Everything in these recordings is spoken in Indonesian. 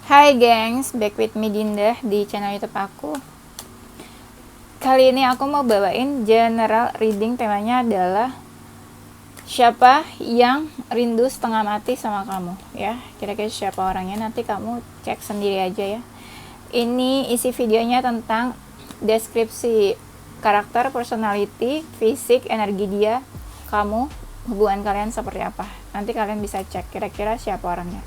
Hai gengs, back with me Dinda di channel YouTube aku. Kali ini aku mau bawain general reading, temanya adalah siapa yang rindu setengah mati sama kamu, ya. Kira-kira siapa orangnya, nanti kamu cek sendiri aja ya. Ini isi videonya tentang deskripsi karakter, personality, fisik, energi dia, kamu, hubungan kalian seperti apa. Nanti kalian bisa cek kira-kira siapa orangnya.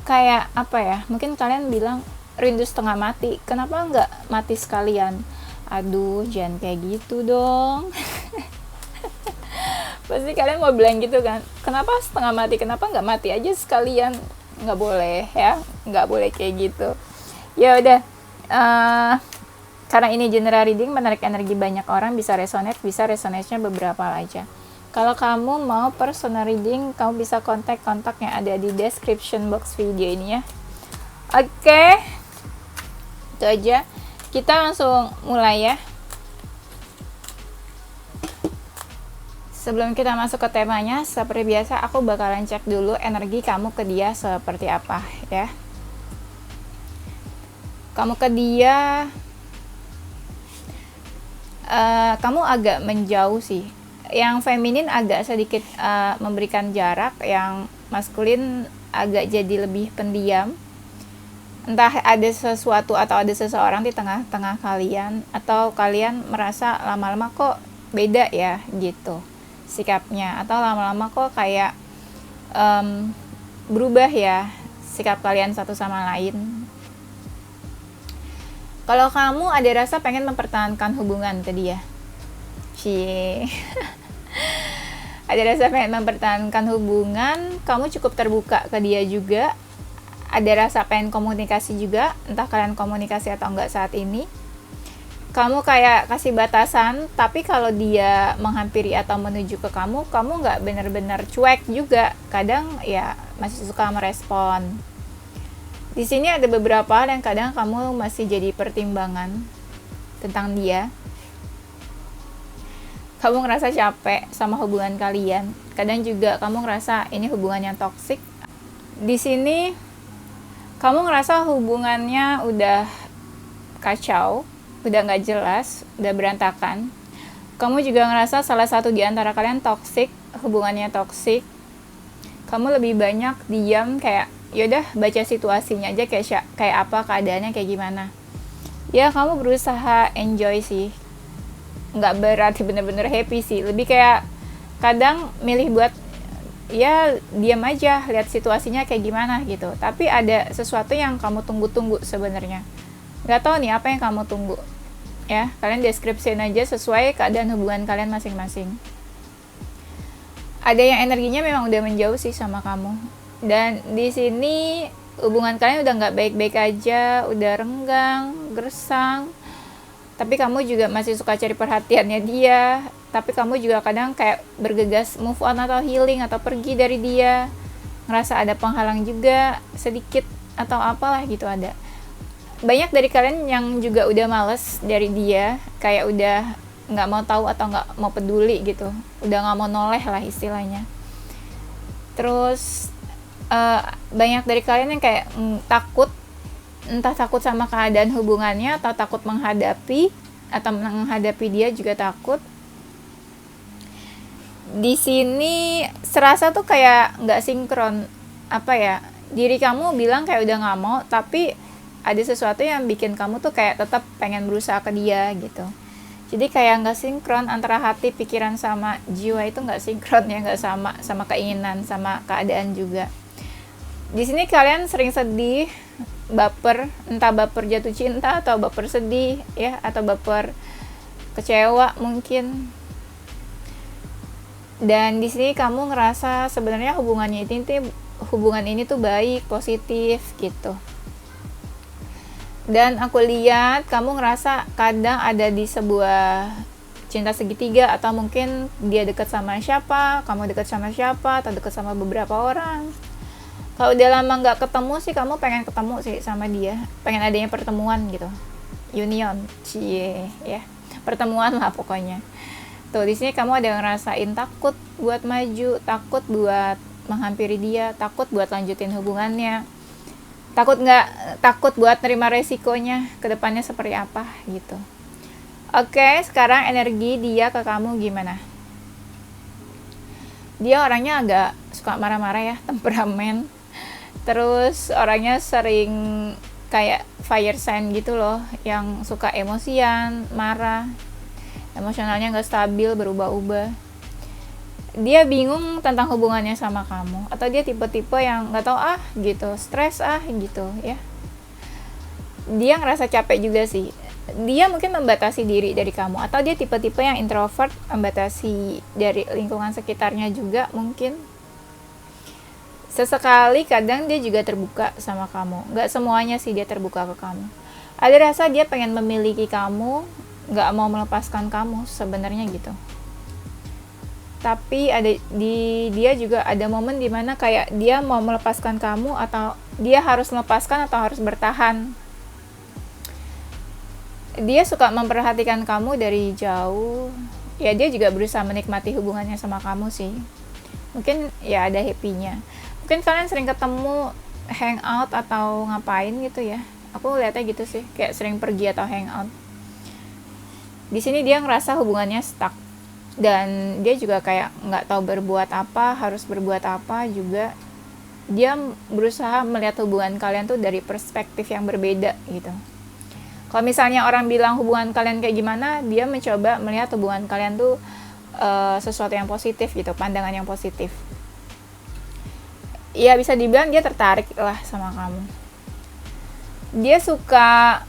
Kayak apa ya, mungkin kalian bilang rindu setengah mati, kenapa nggak mati sekalian? Aduh, jangan kayak gitu dong. Pasti kalian mau bilang gitu kan, kenapa setengah mati, kenapa nggak mati aja sekalian? Nggak boleh ya, nggak boleh kayak gitu. Ya udah, karena ini general reading, menarik energi banyak orang, bisa resonate-nya beberapa aja. Kalau kamu mau personal reading, kamu bisa kontak yang ada di description box video ini ya. Oke, itu aja. Kita langsung mulai ya. Sebelum kita masuk ke temanya, seperti biasa aku bakalan cek dulu energi kamu ke dia seperti apa ya. Kamu ke dia, kamu agak menjauh sih. Yang feminin agak sedikit memberikan jarak, yang maskulin agak jadi lebih pendiam. Entah ada sesuatu atau ada seseorang di tengah-tengah kalian, atau kalian merasa lama-lama kok beda ya gitu sikapnya, atau lama-lama kok kayak berubah ya sikap kalian satu sama lain. Kalau kamu ada rasa pengen mempertahankan hubungan ke dia, ada rasa pengen mempertahankan hubungan, kamu cukup terbuka ke dia juga, ada rasa pengen komunikasi juga, entah kalian komunikasi atau enggak saat ini. Kamu kayak kasih batasan, tapi kalau dia menghampiri atau menuju ke kamu nggak benar-benar cuek juga, kadang ya masih suka merespon. Di sini ada beberapa hal yang kadang kamu masih jadi pertimbangan tentang dia. Kamu ngerasa capek sama hubungan kalian. Kadang juga kamu ngerasa ini hubungan yang toksik. Di sini kamu ngerasa hubungannya udah kacau, udah nggak jelas, udah berantakan. Kamu juga ngerasa salah satu di antara kalian toksik, hubungannya toksik. Kamu lebih banyak diam, kayak yaudah baca situasinya aja, kayak apa keadaannya, kayak gimana. Ya kamu berusaha enjoy sih, nggak berarti bener-bener happy sih, lebih kayak kadang milih buat ya diam aja, lihat situasinya kayak gimana gitu. Tapi ada sesuatu yang kamu tunggu-tunggu sebenarnya. Nggak tahu nih apa yang kamu tunggu ya, kalian deskripsiin aja sesuai keadaan hubungan kalian masing-masing. Ada yang energinya memang udah menjauh sih sama kamu, dan di sini hubungan kalian udah nggak baik-baik aja, udah renggang, gersang. Tapi kamu juga masih suka cari perhatiannya dia, tapi kamu juga kadang kayak bergegas move on atau healing atau pergi dari dia, ngerasa ada penghalang juga sedikit atau apalah gitu. Ada banyak dari kalian yang juga udah males dari dia, kayak udah nggak mau tahu atau nggak mau peduli gitu, udah nggak mau noleh lah istilahnya. Terus banyak dari kalian yang kayak takut, entah takut sama keadaan hubungannya atau takut menghadapi dia juga takut. Di sini serasa tuh kayak nggak sinkron, apa ya, diri kamu bilang kayak udah nggak mau, tapi ada sesuatu yang bikin kamu tuh kayak tetap pengen berusaha ke dia gitu. Jadi kayak nggak sinkron antara hati, pikiran sama jiwa, itu nggak sinkron ya, nggak sama keinginan, sama keadaan juga. Di sini kalian sering sedih, baper, entah baper jatuh cinta atau baper sedih ya, atau baper kecewa mungkin. Dan di sini kamu ngerasa sebenarnya hubungan ini tuh baik, positif gitu. Dan aku lihat kamu ngerasa kadang ada di sebuah cinta segitiga, atau mungkin dia dekat sama siapa, kamu dekat sama siapa, atau dekat sama beberapa orang. Kalau udah lama nggak ketemu sih, kamu pengen ketemu sih sama dia, pengen adanya pertemuan gitu, union, ya, pertemuan lah pokoknya. Tuh di sini kamu ada ngerasain takut buat maju, takut buat menghampiri dia, takut buat lanjutin hubungannya, takut buat terima resikonya ke depannya seperti apa gitu. Oke, sekarang energi dia ke kamu gimana? Dia orangnya agak suka marah-marah ya, temperamen. Terus orangnya sering kayak fire sign gitu loh, yang suka emosian, marah, emosionalnya nggak stabil, berubah-ubah. Dia bingung tentang hubungannya sama kamu, atau dia tipe-tipe yang nggak tahu gitu, stres gitu ya. Dia ngerasa capek juga sih. Dia mungkin membatasi diri dari kamu, atau dia tipe-tipe yang introvert, membatasi dari lingkungan sekitarnya juga mungkin. Sesekali kadang dia juga terbuka sama kamu, nggak semuanya sih dia terbuka ke kamu. Ada rasa dia pengen memiliki kamu, nggak mau melepaskan kamu sebenarnya gitu. Tapi dia juga ada momen dimana kayak dia mau melepaskan kamu, atau dia harus melepaskan atau harus bertahan. Dia suka memperhatikan kamu dari jauh. Ya dia juga berusaha menikmati hubungannya sama kamu sih. Mungkin ya ada happy-nya. Mungkin kalian sering ketemu, hangout atau ngapain gitu ya. Aku lihatnya gitu sih, kayak sering pergi atau hangout. Di sini dia ngerasa hubungannya stuck. Dan dia juga kayak nggak tahu berbuat apa, harus berbuat apa juga. Dia berusaha melihat hubungan kalian tuh dari perspektif yang berbeda gitu. Kalau misalnya orang bilang hubungan kalian kayak gimana, dia mencoba melihat hubungan kalian tuh sesuatu yang positif gitu, pandangan yang positif. Ya bisa dibilang dia tertarik lah sama kamu. Dia suka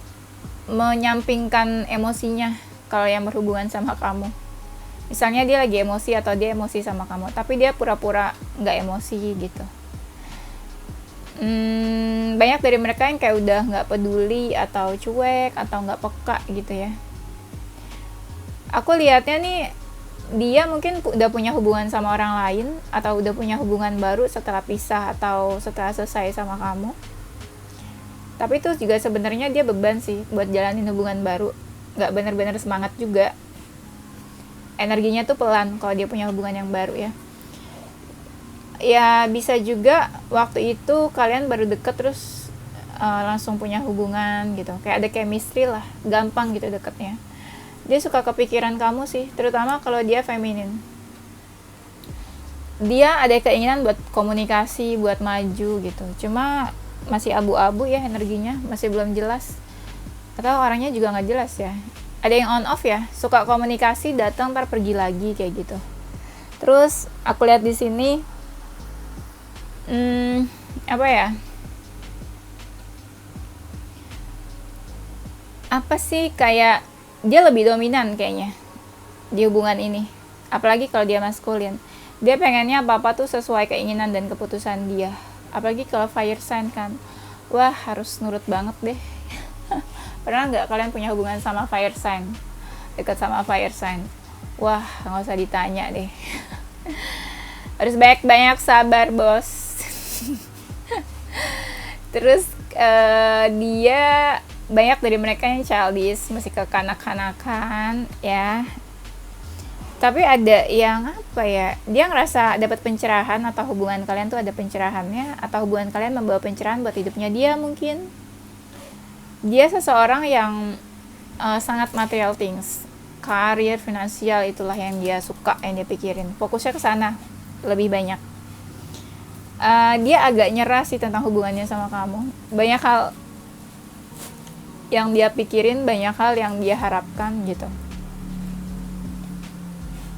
menyampingkan emosinya kalau yang berhubungan sama kamu. Misalnya dia lagi emosi atau dia emosi sama kamu, tapi dia pura-pura nggak emosi gitu. Banyak dari mereka yang kayak udah nggak peduli atau cuek atau nggak peka gitu ya. Aku lihatnya nih, dia mungkin udah punya hubungan sama orang lain, atau udah punya hubungan baru setelah pisah atau setelah selesai sama kamu. Tapi itu juga sebenarnya dia beban sih buat jalanin hubungan baru, nggak bener-bener semangat juga. Energinya tuh pelan kalau dia punya hubungan yang baru ya. Ya bisa juga waktu itu kalian baru deket terus langsung punya hubungan gitu, kayak ada chemistry lah, gampang gitu deketnya. Dia suka kepikiran kamu sih, terutama kalau dia feminin. Dia ada keinginan buat komunikasi, buat maju gitu, cuma masih abu-abu ya energinya, masih belum jelas, atau orangnya juga nggak jelas ya. Ada yang on off ya, suka komunikasi, datang ntar pergi lagi kayak gitu. Terus aku lihat di sini apa ya, apa sih, kayak dia lebih dominan kayaknya di hubungan ini, apalagi kalau dia maskulin. Dia pengennya apa-apa tuh sesuai keinginan dan keputusan dia, apalagi kalau fire sign kan, wah harus nurut banget deh. Pernah nggak kalian punya hubungan sama fire sign, dekat sama fire sign? Wah nggak usah ditanya deh. Harus banyak sabar bos. Terus dia banyak dari mereka yang childish, masih kekanak-kanakan ya. Tapi ada yang apa ya, dia ngerasa dapat pencerahan, atau hubungan kalian tuh ada pencerahannya, atau hubungan kalian membawa pencerahan buat hidupnya dia mungkin. Dia seseorang yang sangat material things, karir, finansial, itulah yang dia suka, yang dia pikirin. Fokusnya ke sana lebih banyak. Dia agak nyerah sih tentang hubungannya sama kamu. Banyak hal yang dia pikirin, banyak hal yang dia harapkan gitu.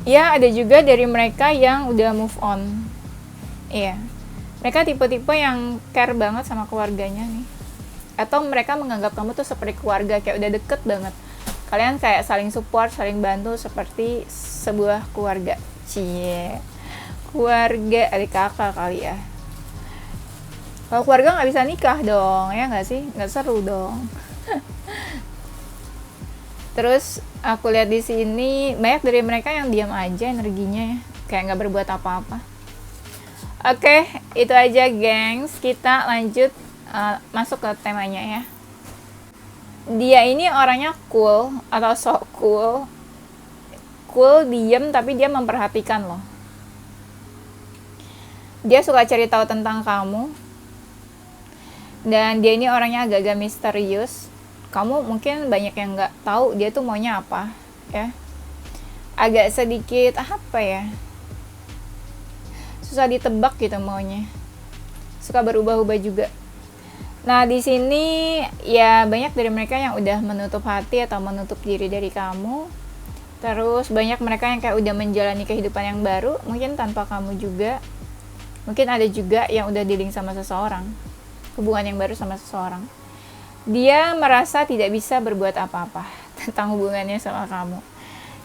Ya ada juga dari mereka yang udah move on. Iya, mereka tipe-tipe yang care banget sama keluarganya nih, atau mereka menganggap kamu tuh seperti keluarga, kayak udah deket banget. Kalian kayak saling support, saling bantu seperti sebuah keluarga. Cie, keluarga adik kakak kali ya. Kalau keluarga nggak bisa nikah dong, ya nggak sih? Nggak seru dong. Terus aku lihat di sini banyak dari mereka yang diam aja energinya ya, kayak nggak berbuat apa-apa. Oke, itu aja gengs. Kita lanjut masuk ke temanya ya. Dia ini orangnya cool atau sok cool, diem tapi dia memperhatikan loh. Dia suka cari tahu tentang kamu, dan dia ini orangnya agak-agak misterius. Kamu mungkin banyak yang nggak tahu dia tuh maunya apa, ya. Agak sedikit apa ya, susah ditebak gitu maunya. Suka berubah-ubah juga. Nah, di sini ya banyak dari mereka yang udah menutup hati atau menutup diri dari kamu. Terus banyak mereka yang kayak udah menjalani kehidupan yang baru, mungkin tanpa kamu juga. Mungkin ada juga yang udah dealing sama seseorang, hubungan yang baru sama seseorang. Dia merasa tidak bisa berbuat apa-apa tentang hubungannya sama kamu.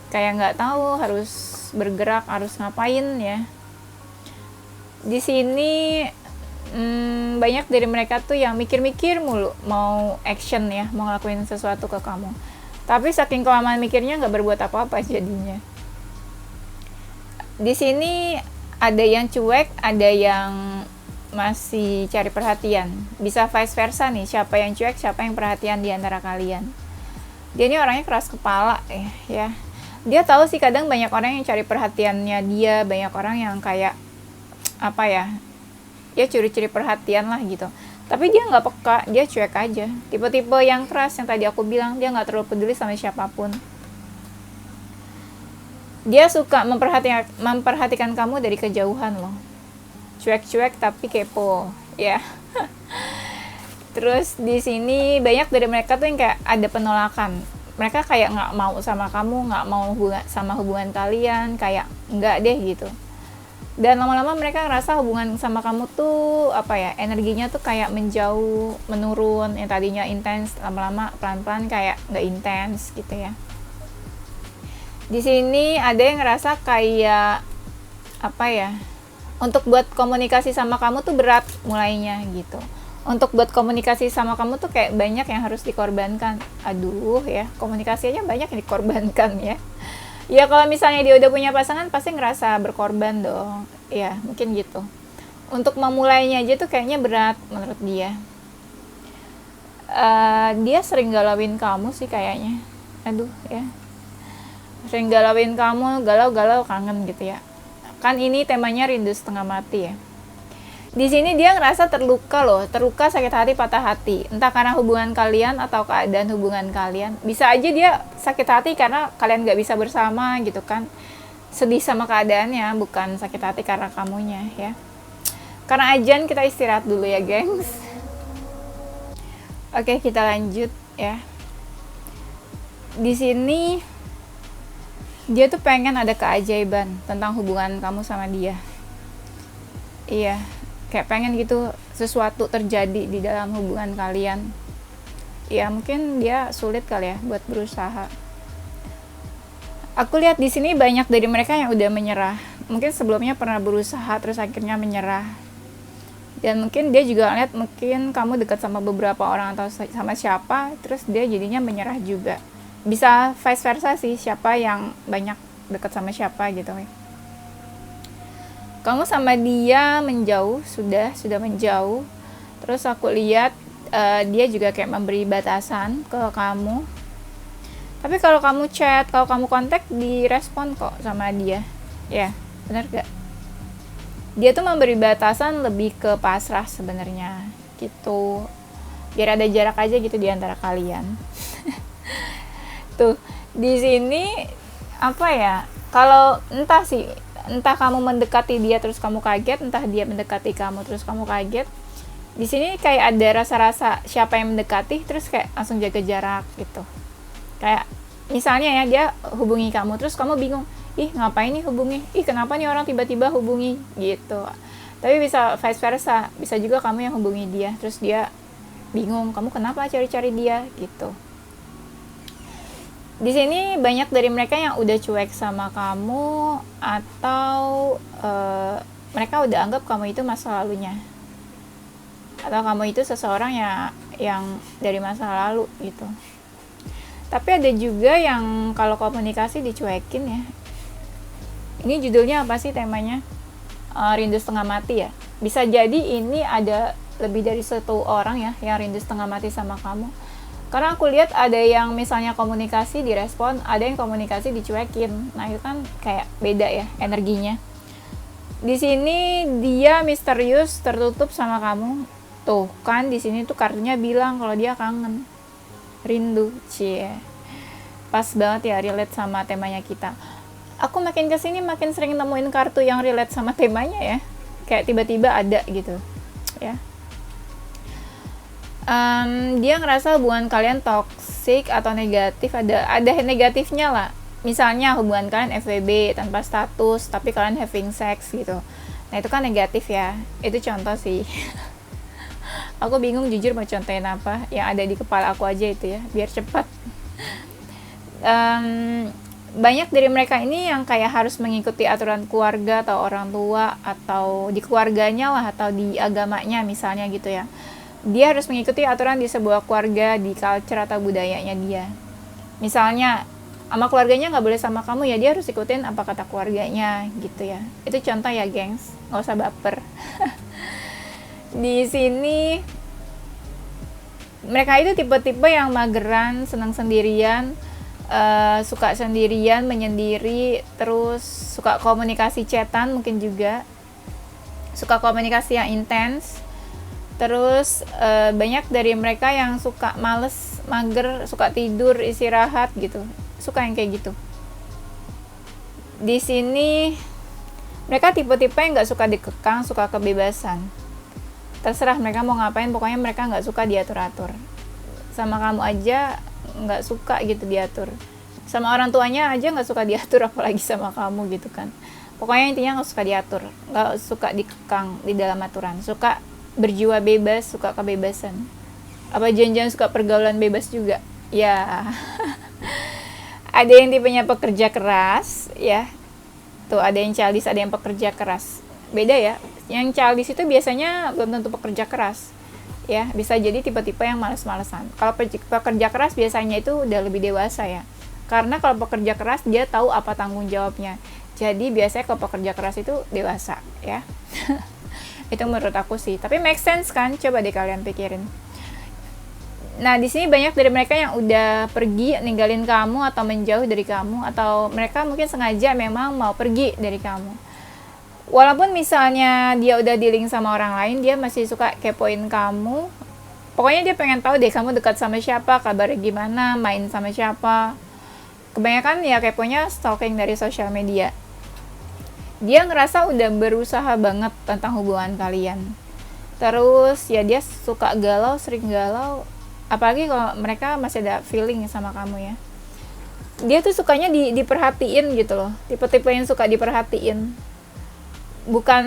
Kayak nggak tahu harus bergerak, harus ngapain ya. Di sini banyak dari mereka tuh yang mikir-mikir mulu mau action ya, mau ngelakuin sesuatu ke kamu. Tapi saking kelamaan mikirnya nggak berbuat apa-apa jadinya. Di sini ada yang cuek, ada yang masih cari perhatian. Bisa vice versa nih, siapa yang cuek, siapa yang perhatian di antara kalian. Dia ini orangnya keras kepala ya. Dia tahu sih kadang banyak orang yang cari perhatiannya dia, banyak orang yang kayak apa ya, dia curi-curi perhatian lah gitu. Tapi dia nggak peka, dia cuek aja. Tipe-tipe yang keras yang tadi aku bilang, dia nggak terlalu peduli sama siapapun. Dia suka memperhatikan kamu dari kejauhan loh. Cuek-cuek tapi kepo, ya. Terus di sini banyak dari mereka tuh yang kayak ada penolakan. Mereka kayak nggak mau sama kamu, nggak mau sama hubungan kalian, kayak nggak deh gitu. Dan lama-lama mereka ngerasa hubungan sama kamu tuh apa ya, energinya tuh kayak menjauh, menurun. Yang tadinya intens, lama-lama pelan-pelan kayak nggak intens gitu ya. Di sini ada yang ngerasa kayak apa ya, untuk buat komunikasi sama kamu tuh berat mulainya gitu. Untuk buat komunikasi sama kamu tuh kayak banyak yang harus dikorbankan. Aduh ya, komunikasi aja banyak yang dikorbankan ya. Ya kalau misalnya dia udah punya pasangan pasti ngerasa berkorban dong. Ya mungkin gitu. Untuk memulainya aja tuh kayaknya berat menurut dia. Dia sering galauin kamu sih kayaknya. Aduh ya, sering galauin kamu, galau-galau kangen gitu ya. Kan ini temanya rindu setengah mati ya. Di sini dia ngerasa terluka loh, terluka, sakit hati, patah hati. Entah karena hubungan kalian atau keadaan hubungan kalian. Bisa aja dia sakit hati karena kalian gak bisa bersama gitu kan. Sedih sama keadaannya, bukan sakit hati karena kamunya ya. Karena ajan kita istirahat dulu ya gengs. Oke, kita lanjut ya. Di sini dia tuh pengen ada keajaiban tentang hubungan kamu sama dia. Iya, kayak pengen gitu sesuatu terjadi di dalam hubungan kalian. Ya mungkin dia sulit kali ya buat berusaha. Aku lihat di sini banyak dari mereka yang udah menyerah. Mungkin sebelumnya pernah berusaha terus akhirnya menyerah. Dan mungkin dia juga lihat mungkin kamu dekat sama beberapa orang atau sama siapa, terus dia jadinya menyerah juga. Bisa vice versa sih, siapa yang banyak dekat sama siapa gitu ya. Kamu sama dia menjauh, sudah menjauh. Terus aku lihat dia juga kayak memberi batasan ke kamu. Tapi kalau kamu chat, kalau kamu kontak, direspon kok sama dia. Ya, benar gak? Dia tuh memberi batasan lebih ke pasrah sebenarnya gitu. Biar ada jarak aja gitu di antara kalian. Tuh, di sini apa ya? Kalau entah kamu mendekati dia terus kamu kaget, entah dia mendekati kamu terus kamu kaget. Di sini kayak ada rasa-rasa siapa yang mendekati terus kayak langsung jaga jarak gitu. Kayak misalnya ya dia hubungi kamu terus kamu bingung, ih ngapain nih hubungi, ih kenapa nih orang tiba-tiba hubungi gitu. Tapi bisa vice versa, bisa juga kamu yang hubungi dia terus dia bingung, kamu kenapa cari-cari dia gitu. Di sini banyak dari mereka yang udah cuek sama kamu atau mereka udah anggap kamu itu masa lalunya, atau kamu itu seseorang yang dari masa lalu gitu. Tapi ada juga yang kalau komunikasi dicuekin ya. Ini judulnya apa sih temanya? Rindu setengah mati ya. Bisa jadi ini ada lebih dari satu orang ya yang rindu setengah mati sama kamu. Karena aku lihat ada yang misalnya komunikasi direspon, ada yang komunikasi dicuekin. Nah itu kan kayak beda ya energinya. Di sini dia misterius, tertutup sama kamu. Tuh kan di sini tuh kartunya bilang kalau dia kangen, rindu. Cie, pas banget ya, relate sama temanya kita. Aku makin kesini makin sering nemuin kartu yang relate sama temanya ya, kayak tiba-tiba ada gitu ya. Dia ngerasa hubungan kalian toxic atau negatif, ada negatifnya lah. Misalnya hubungan kalian FWB tanpa status tapi kalian having sex gitu, nah itu kan negatif ya, itu contoh sih. Aku bingung jujur mau contohin apa, yang ada di kepala aku aja itu ya biar cepat. Banyak dari mereka ini yang kayak harus mengikuti aturan keluarga atau orang tua, atau di keluarganya lah, atau di agamanya misalnya gitu ya. Dia harus mengikuti aturan di sebuah keluarga, di culture atau budayanya dia. Misalnya sama keluarganya nggak boleh sama kamu, ya dia harus ikutin apa kata keluarganya gitu ya. Itu contoh ya gengs, nggak usah baper. Di sini mereka itu tipe-tipe yang mageran, senang sendirian, suka sendirian, menyendiri, terus suka komunikasi chatan, mungkin juga suka komunikasi yang intens. Terus banyak dari mereka yang suka males, mager, suka tidur, istirahat gitu, suka yang kayak gitu. Di sini mereka tipe-tipe yang nggak suka dikekang, suka kebebasan. Terserah mereka mau ngapain, pokoknya mereka nggak suka diatur-atur. Sama kamu aja nggak suka gitu diatur, sama orang tuanya aja nggak suka diatur, apalagi sama kamu gitu kan. Pokoknya intinya nggak suka diatur, nggak suka dikekang di dalam aturan, suka berjiwa bebas, suka kebebasan. Apa jangan-jangan suka pergaulan bebas juga ya? Ada yang tipenya pekerja keras ya, tuh ada yang childish, ada yang pekerja keras, beda ya. Yang childish itu biasanya belum tentu pekerja keras ya, bisa jadi tipe-tipe yang males-malesan. Kalau pekerja keras biasanya itu udah lebih dewasa ya, karena kalau pekerja keras dia tahu apa tanggung jawabnya, jadi biasanya kalau pekerja keras itu dewasa ya. Itu menurut aku sih, tapi make sense kan, coba deh kalian pikirin. Nah di sini banyak dari mereka yang udah pergi ninggalin kamu atau menjauh dari kamu, atau mereka mungkin sengaja memang mau pergi dari kamu. Walaupun misalnya dia udah dealing sama orang lain, dia masih suka kepoin kamu. Pokoknya dia pengen tahu deh kamu dekat sama siapa, kabarnya gimana, main sama siapa. Kebanyakan ya keponya stalking dari sosial media. Dia ngerasa udah berusaha banget tentang hubungan kalian. Terus ya dia suka galau, sering galau. Apalagi kalau mereka masih ada feeling sama kamu ya. Dia tuh sukanya diperhatiin gitu loh. Tipe-tipe yang suka diperhatiin. Bukan,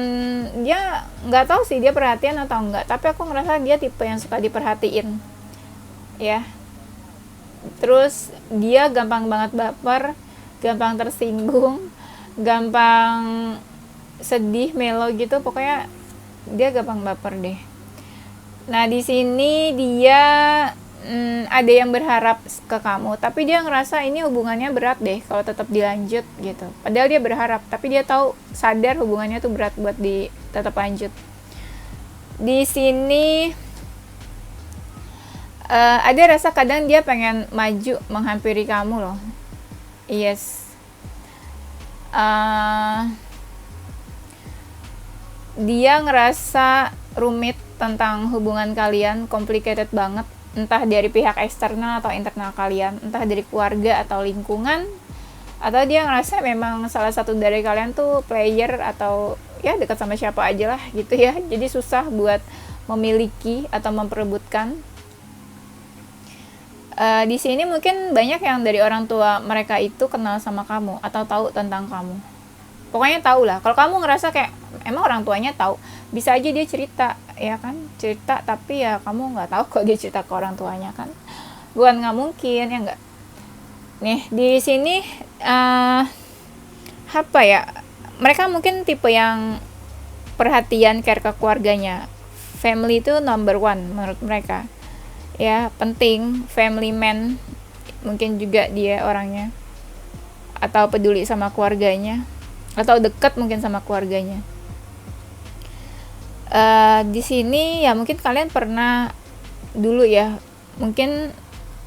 dia nggak tahu sih dia perhatian atau enggak, tapi aku ngerasa dia tipe yang suka diperhatiin ya. Terus dia gampang banget baper, gampang tersinggung, gampang sedih, melo gitu, pokoknya dia gampang baper deh. Nah di sini dia ada yang berharap ke kamu, tapi dia ngerasa ini hubungannya berat deh kalau tetap dilanjut gitu. Padahal dia berharap, tapi dia tahu, sadar hubungannya tuh berat buat tetap lanjut. Di sini ada rasa kadang dia pengen maju menghampiri kamu loh. Yes. Dia ngerasa rumit tentang hubungan kalian, complicated banget, entah dari pihak eksternal atau internal kalian, entah dari keluarga atau lingkungan, atau dia ngerasa memang salah satu dari kalian tuh player atau ya dekat sama siapa aja lah gitu ya, jadi susah buat memiliki atau memperebutkan. Di sini mungkin banyak yang dari orang tua mereka itu kenal sama kamu atau tahu tentang kamu. Pokoknya tahu lah. Kalau kamu ngerasa kayak emang orang tuanya tahu, bisa aja dia cerita, ya kan? Cerita, tapi ya kamu nggak tahu kok dia cerita ke orang tuanya kan? Bukan nggak mungkin ya nggak. Nih di sini apa ya? Mereka mungkin tipe yang perhatian, care ke keluarganya. Family itu number one menurut mereka. Ya penting, family man mungkin juga dia orangnya, atau peduli sama keluarganya, atau dekat mungkin sama keluarganya. Di sini ya mungkin kalian pernah dulu ya, mungkin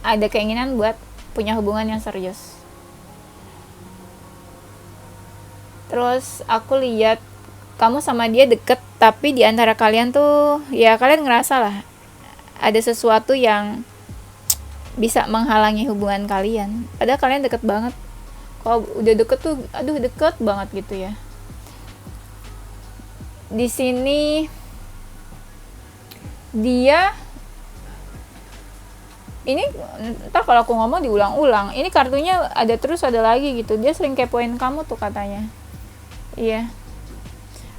ada keinginan buat punya hubungan yang serius. Terus aku lihat kamu sama dia deket, tapi di antara kalian tuh ya kalian ngerasa lah ada sesuatu yang bisa menghalangi hubungan kalian. Padahal kalian deket banget. Kalau udah deket tuh, aduh deket banget gitu ya. Di sini dia ini ntar kalau aku ngomong diulang-ulang. Ini kartunya ada terus ada lagi gitu. Dia sering kepoin kamu tuh katanya. Iya.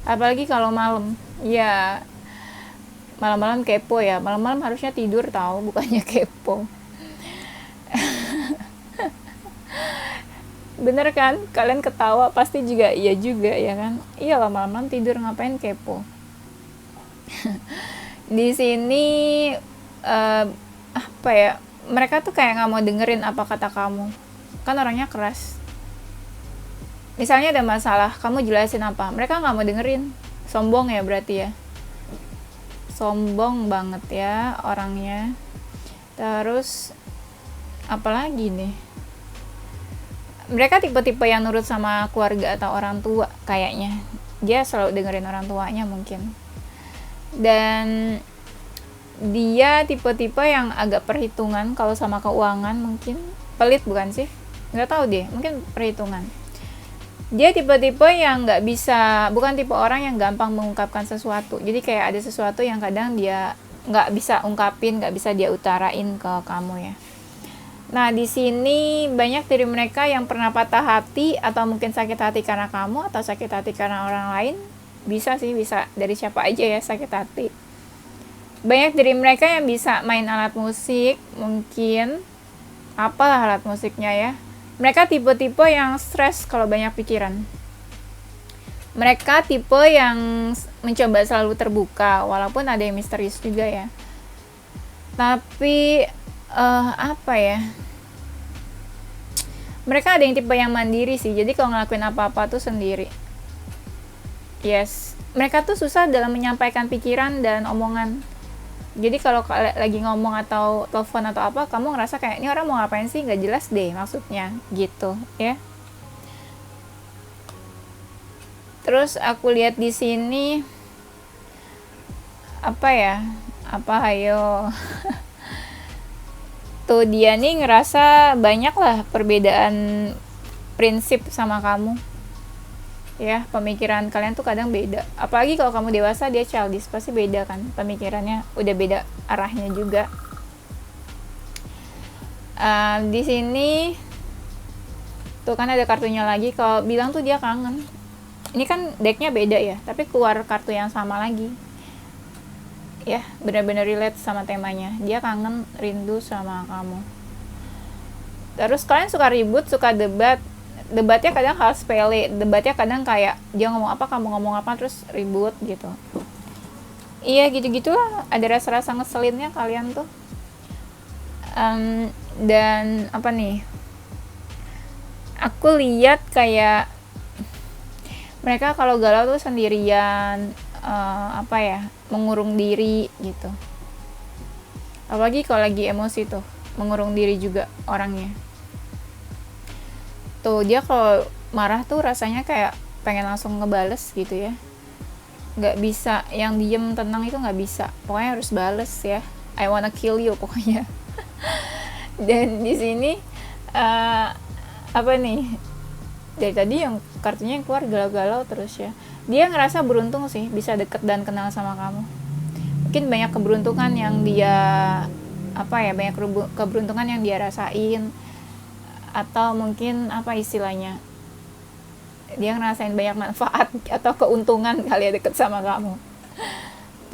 Apalagi kalau malam. Ya malam-malam kepo ya. Malam-malam harusnya tidur tahu, bukannya kepo. Bener kan? Kalian ketawa pasti juga iya juga ya kan? Iyalah malam-malam tidur ngapain kepo. Di sini apa ya, mereka tuh kayak nggak mau dengerin apa kata kamu, kan orangnya keras. Misalnya ada masalah, kamu jelasin apa, mereka nggak mau dengerin. Sombong ya berarti ya, sombong banget ya orangnya. Terus apalagi nih, mereka tipe-tipe yang nurut sama keluarga atau orang tua kayaknya. Dia selalu dengerin orang tuanya mungkin. Dan dia tipe-tipe yang agak perhitungan kalau sama keuangan, mungkin pelit bukan sih, nggak tahu deh, mungkin perhitungan. Dia tipe-tipe yang nggak bisa, bukan tipe orang yang gampang mengungkapkan sesuatu. Jadi kayak ada sesuatu yang kadang dia nggak bisa ungkapin, nggak bisa dia utarain ke kamu ya. Nah di sini banyak dari mereka yang pernah patah hati atau mungkin sakit hati karena kamu atau sakit hati karena orang lain. Bisa sih, bisa dari siapa aja ya sakit hati. Banyak dari mereka yang bisa main alat musik, mungkin apalah alat musiknya ya. Mereka tipe-tipe yang stres kalau banyak pikiran. Mereka tipe yang mencoba selalu terbuka, walaupun ada yang misterius juga ya. Tapi apa ya, mereka ada yang tipe yang mandiri sih, jadi kalau ngelakuin apa-apa tuh sendiri. Yes, mereka tuh susah dalam menyampaikan pikiran dan omongan. Jadi kalau lagi ngomong atau telepon atau apa, kamu ngerasa kayak ini orang mau ngapain sih, nggak jelas deh maksudnya gitu ya. Terus aku lihat di sini apa ya, ayo tuh dia nih ngerasa banyak lah perbedaan prinsip sama kamu ya. Pemikiran kalian tuh kadang beda, apalagi kalau kamu dewasa, dia childish, pasti beda kan pemikirannya, udah beda arahnya juga. Di sini tuh kan ada kartunya lagi, kalau bilang tuh dia kangen. Ini kan decknya beda ya, tapi keluar kartu yang sama lagi ya, benar-benar relate sama temanya. Dia kangen, rindu sama kamu. Terus kalian suka ribut, suka debatnya kadang hal sepele, debatnya kadang kayak dia ngomong apa, kamu ngomong apa, terus ribut gitu. Iya gitu-gitu lah, ada rasa-rasa ngeselinnya kalian tuh. Dan apa nih, aku lihat kayak mereka kalau galau tuh sendirian, apa ya, mengurung diri gitu. Apalagi kalau lagi emosi tuh, mengurung diri juga orangnya. Tuh dia kalau marah tuh rasanya kayak pengen langsung ngebales gitu ya, nggak bisa yang diem tenang itu nggak bisa, pokoknya harus bales ya, I wanna kill you pokoknya. Dan di sini apa nih, dari tadi yang kartunya yang keluar galau-galau terus ya, dia ngerasa beruntung sih bisa deket dan kenal sama kamu. Mungkin banyak keberuntungan yang dia apa ya, banyak keberuntungan yang dia rasain, atau mungkin apa istilahnya, dia ngerasain banyak manfaat atau keuntungan kali ya deket sama kamu.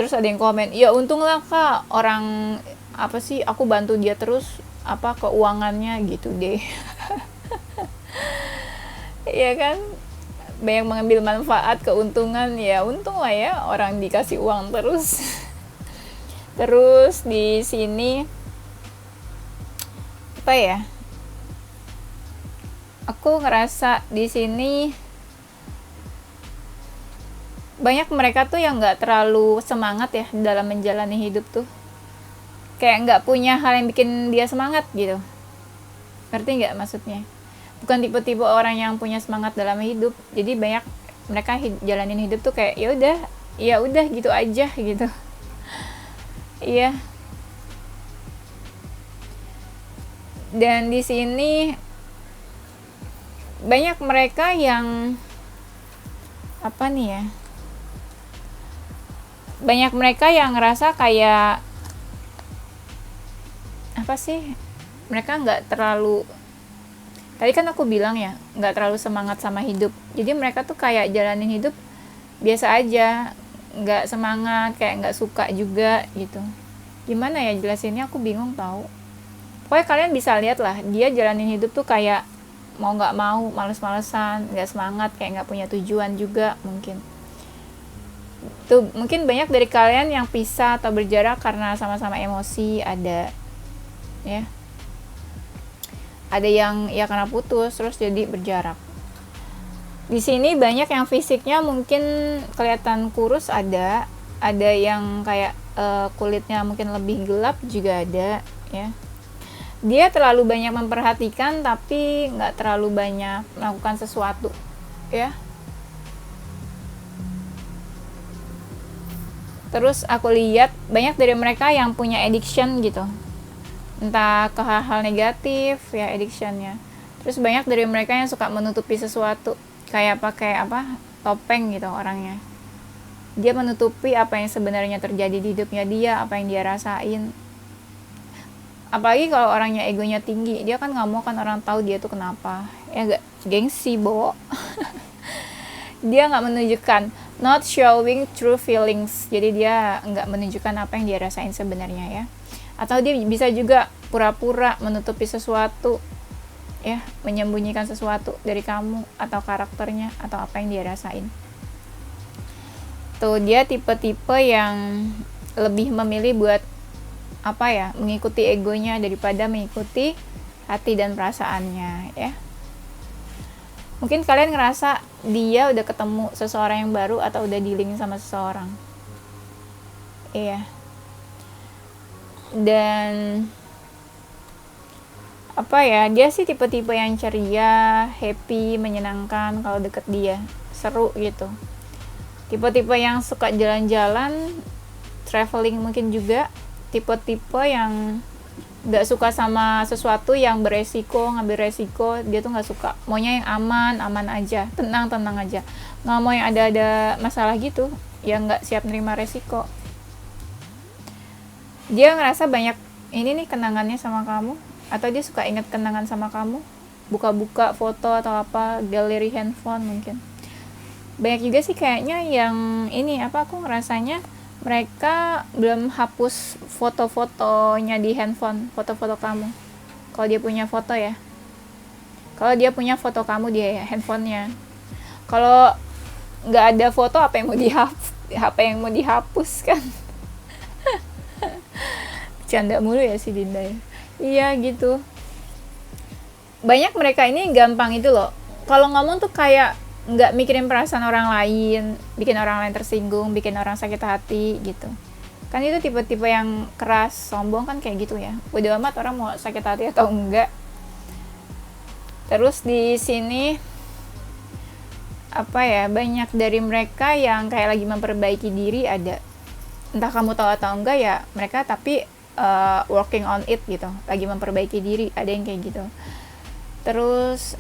Terus ada yang komen, ya untunglah kak, orang apa sih, aku bantu dia terus apa keuangannya gitu deh. Iya kan, banyak mengambil manfaat, keuntungan, ya untung lah ya orang dikasih uang terus. Terus di sini apa ya, aku ngerasa di sini banyak mereka tuh yang nggak terlalu semangat ya dalam menjalani hidup tuh, kayak nggak punya hal yang bikin dia semangat gitu. Ngerti nggak maksudnya? Bukan tipe-tipe orang yang punya semangat dalam hidup. Jadi banyak mereka jalanin hidup tuh kayak ya udah gitu aja gitu. Iya. Dan di sini banyak mereka yang apa nih ya, banyak mereka yang ngerasa kayak apa sih, mereka nggak terlalu, tadi kan aku bilang ya, nggak terlalu semangat sama hidup. Jadi mereka tuh kayak jalanin hidup biasa aja, nggak semangat, kayak nggak suka juga gitu. Gimana ya jelasinnya, aku bingung tahu. Pokoknya kalian bisa lihat lah, dia jalanin hidup tuh kayak mau nggak mau, males-malesan, nggak semangat, kayak nggak punya tujuan juga mungkin. Tuh mungkin banyak dari kalian yang pisah atau berjarak karena sama-sama emosi, ada ya. Ada yang ya karena putus terus jadi berjarak. Di sini banyak yang fisiknya mungkin kelihatan kurus, ada yang kayak kulitnya mungkin lebih gelap juga ada ya. Dia terlalu banyak memperhatikan tapi nggak terlalu banyak melakukan sesuatu ya. Terus aku lihat banyak dari mereka yang punya addiction gitu, entah ke hal-hal negatif ya addictionnya. Terus banyak dari mereka yang suka menutupi sesuatu, kayak pakai topeng gitu orangnya. Dia menutupi apa yang sebenarnya terjadi di hidupnya dia, apa yang dia rasain. Apalagi kalau orangnya egonya tinggi, dia kan nggak mau kan orang tahu dia tuh kenapa. Ya gak, gengsi Bo. Dia nggak menunjukkan, not showing true feelings. Jadi dia nggak menunjukkan apa yang dia rasain sebenarnya ya. Atau dia bisa juga pura-pura menutupi sesuatu ya, menyembunyikan sesuatu dari kamu atau karakternya atau apa yang dia rasain. Tuh dia tipe-tipe yang lebih memilih buat mengikuti egonya daripada mengikuti hati dan perasaannya ya. Mungkin kalian ngerasa dia udah ketemu seseorang yang baru atau udah dealing sama seseorang. Iya. Dan dia sih tipe-tipe yang ceria, happy, menyenangkan kalau deket dia, seru gitu. Tipe-tipe yang suka jalan-jalan, traveling mungkin juga. Tipe-tipe yang nggak suka sama sesuatu yang beresiko, ngambil resiko. Dia tuh nggak suka, maunya yang aman aja, tenang aja, nggak mau yang ada masalah gitu, yang nggak siap nerima resiko. Dia ngerasa banyak ini nih kenangannya sama kamu, atau dia suka ingat kenangan sama kamu, buka-buka foto atau galeri handphone mungkin. Banyak juga sih kayaknya yang ini aku ngerasanya mereka belum hapus foto-fotonya di handphone, foto-foto kamu. Kalau dia punya foto ya. Kalau dia punya foto kamu di handphonenya. Kalau nggak ada foto, apa yang mau dihapus kan? Canda mulu ya si Dinda ya. Iya gitu. Banyak mereka ini gampang itu loh. Kalau ngomong tuh kayak nggak mikirin perasaan orang lain, bikin orang lain tersinggung, bikin orang sakit hati gitu. Kan itu tipe-tipe yang keras, sombong kan kayak gitu ya. Udah amat orang mau sakit hati atau enggak. Terus di sini banyak dari mereka yang kayak lagi memperbaiki diri, ada. Entah kamu tahu atau enggak ya, mereka tapi working on it gitu, lagi memperbaiki diri, ada yang kayak gitu. Terus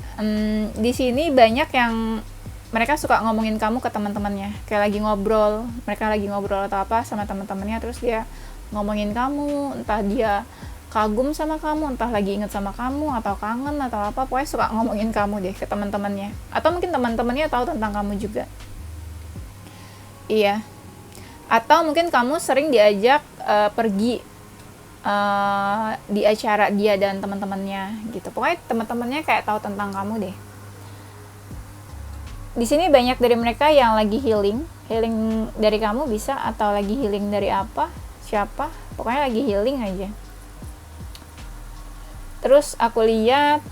di sini banyak yang mereka suka ngomongin kamu ke teman-temannya, kayak mereka lagi ngobrol atau sama teman-temannya, terus dia ngomongin kamu, entah dia kagum sama kamu, entah lagi inget sama kamu atau kangen atau pokoknya suka ngomongin kamu deh ke teman-temannya, atau mungkin teman-temannya tahu tentang kamu juga. Iya. Atau mungkin kamu sering diajak pergi di acara dia dan teman-temannya gitu. Pokoknya teman-temannya kayak tahu tentang kamu deh. Di sini banyak dari mereka yang lagi healing dari kamu bisa, atau lagi healing dari siapa, pokoknya lagi healing aja. Terus aku lihat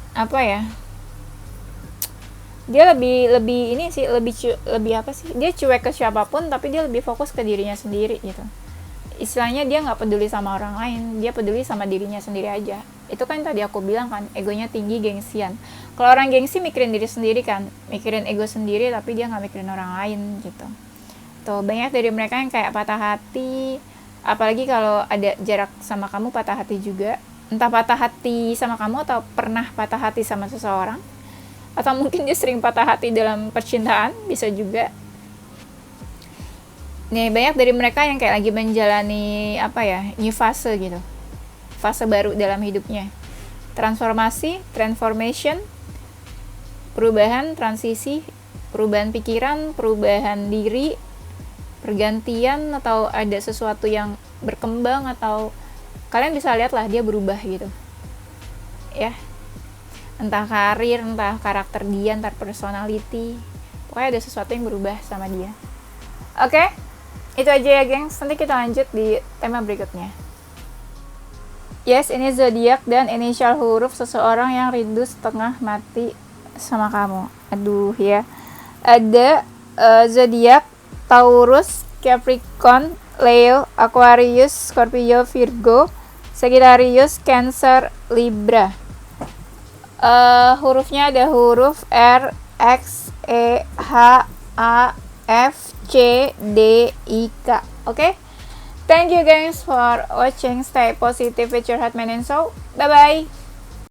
dia lebih ini sih, lebih dia cuek ke siapapun, tapi dia lebih fokus ke dirinya sendiri gitu. istilahnya dia nggak peduli sama orang lain, dia peduli sama dirinya sendiri aja. Itu kan tadi aku bilang kan, egonya tinggi, gengsian. Kalau orang gengsi mikirin diri sendiri kan, mikirin ego sendiri, tapi dia nggak mikirin orang lain gitu. Tuh, banyak dari mereka yang kayak patah hati, apalagi kalau ada jarak sama kamu, patah hati juga. Entah patah hati sama kamu atau pernah patah hati sama seseorang, atau mungkin dia sering patah hati dalam percintaan, bisa juga. Nih, banyak dari mereka yang kayak lagi menjalani new fase gitu, fase baru dalam hidupnya. Transformasi, transformation, perubahan, transisi, perubahan pikiran, perubahan diri, pergantian, atau ada sesuatu yang berkembang, atau kalian bisa lihat lah dia berubah gitu ya, entah karir, entah karakter dia, entah personality, pokoknya ada sesuatu yang berubah sama dia. Oke, itu aja ya gengs, nanti kita lanjut di tema berikutnya. Yes, ini zodiak dan inisial huruf seseorang yang rindu setengah mati sama kamu. Aduh ya, ada zodiak Taurus, Capricorn, Leo, Aquarius, Scorpio, Virgo, Sagittarius, Cancer, Libra. Hurufnya ada huruf R, X, E, H, A, F, C, D, I, K. Oke? Thank you guys for watching. Stay positive with your heart, mind, and soul. Bye-bye.